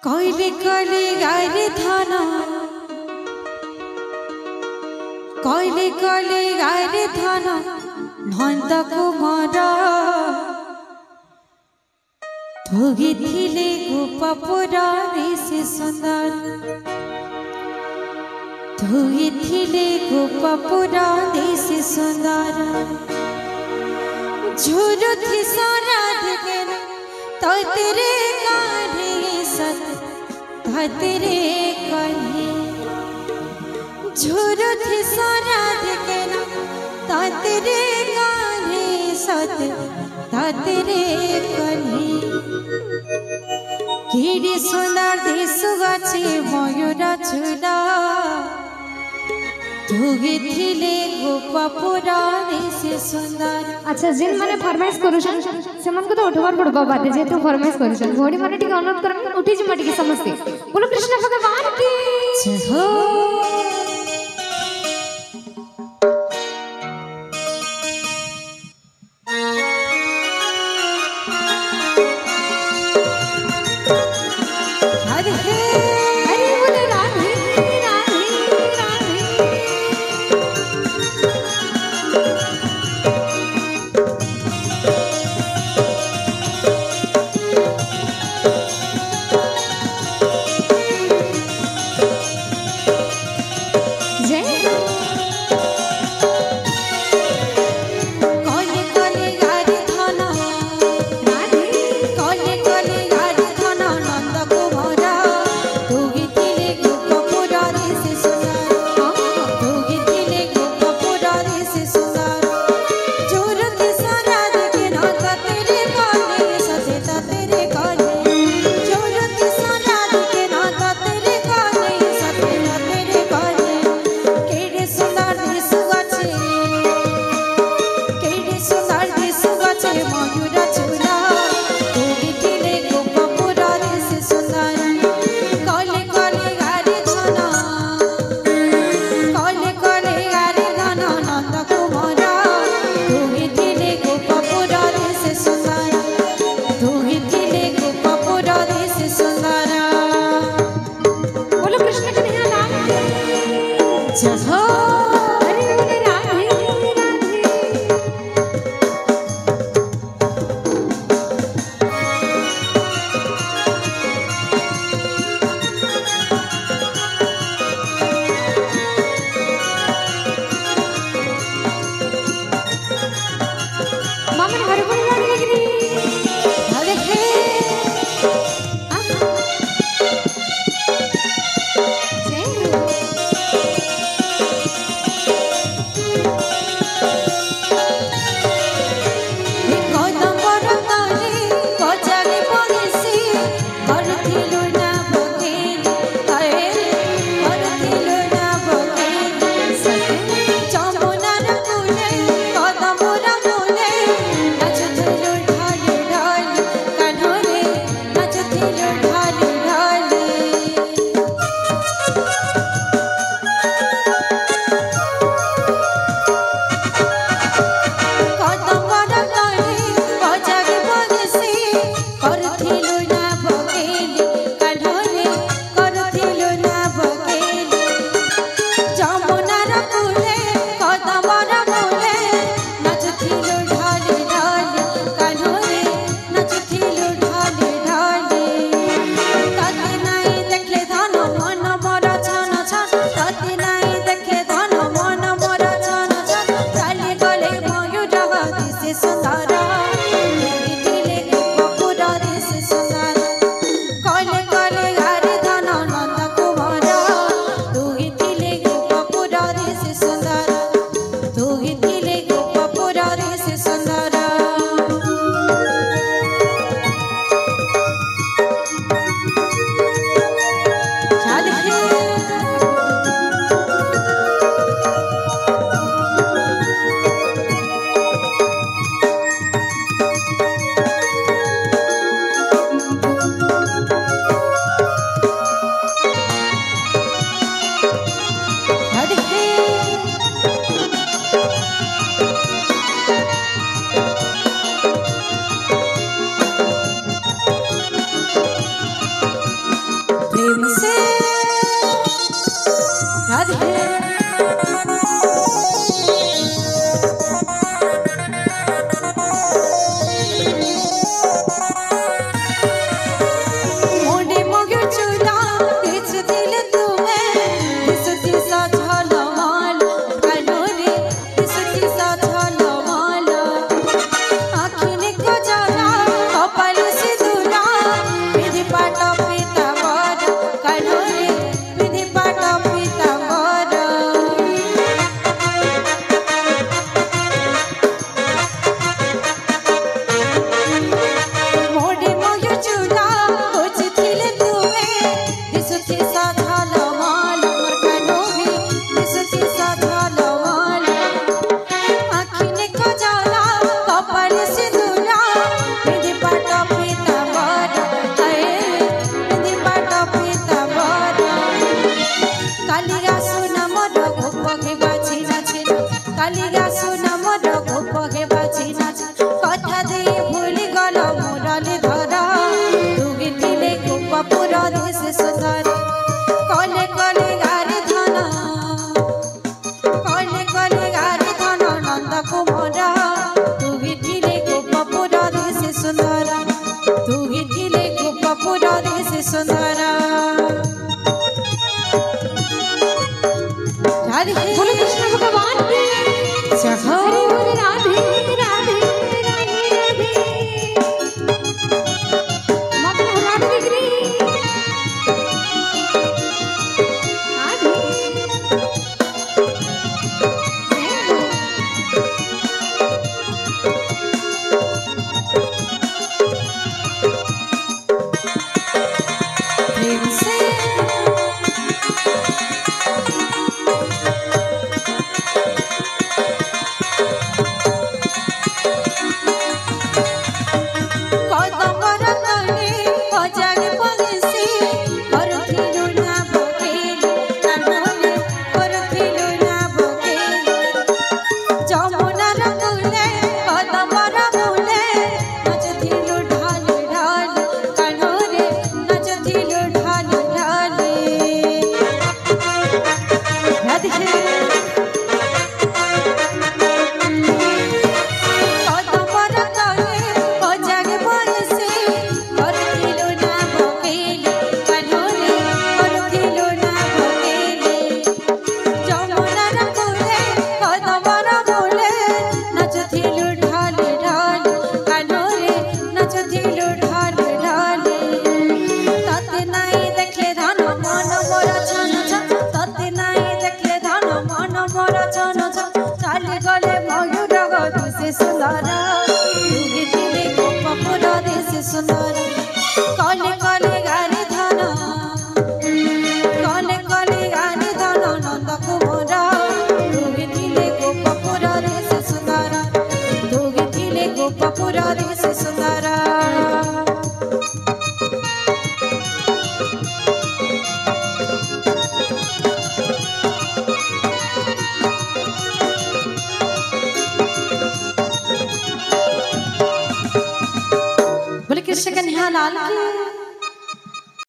কইলে কইলে গাইরে ধানা কইলে কইলে গাইরে ধানা নন্দ কুমার ধুগিছিলে গোপাপুরা সে সুন্দর ধুগিছিলে গোপাপুরা সে সুন্দর ঝুরুথি সরাধ গেল तो तेरे कान्हे सत तो तेरे कान्हे झुरुथि सराध गेल तो तेरे कान्हे सत तो तेरे कान्हे केड़ी सुंदर देश गाछे मयूर झुला अच्छा जिन माने फरमाइश करूछन सेमन को तो उठवार पड़बा बाटे जेतु फरमाइश करूछन घोड़ी माने टिके अनुरोध करन उठी जिमा टिके समझते बोलो कृष्ण भगवान की जय हो सुंदरा राधे बोलो कृष्ण भगवान की जय हो राधे राधे राधे राधे माता राधे डिग्री राधे प्रेम से कदमर तले बजार पलिसी करथिलु ना बकेली कानोले करथिलु ना बकेली जमुनार कूले कदमर मूले नचथिलु ढाल ढाल कानोले नचथिलु ढाल ढाल राधे कदमर तले बजार पलिसी करथिलु ना बकेली कानोले करथिलु ना बकेली जमुनार कूले कदमर मूले नचथिलु ढाल ढाल कानोले नचथिलु ढाल ढाल तते नाई देखले धन मन मोर छन छन तते नाई देखले धन मन मोर छन छन चाली गले मयूर गति से सुंदर तुगे दिले गोपपुर देश सुंदर कले कले गारी धन कले कले गारी धन नंद कुमार तुगे दिले गोपपुर देश सुंदर तुगे दिले गोपपुर देश सुंदर बोले कृष्ण कन्हैया लाल की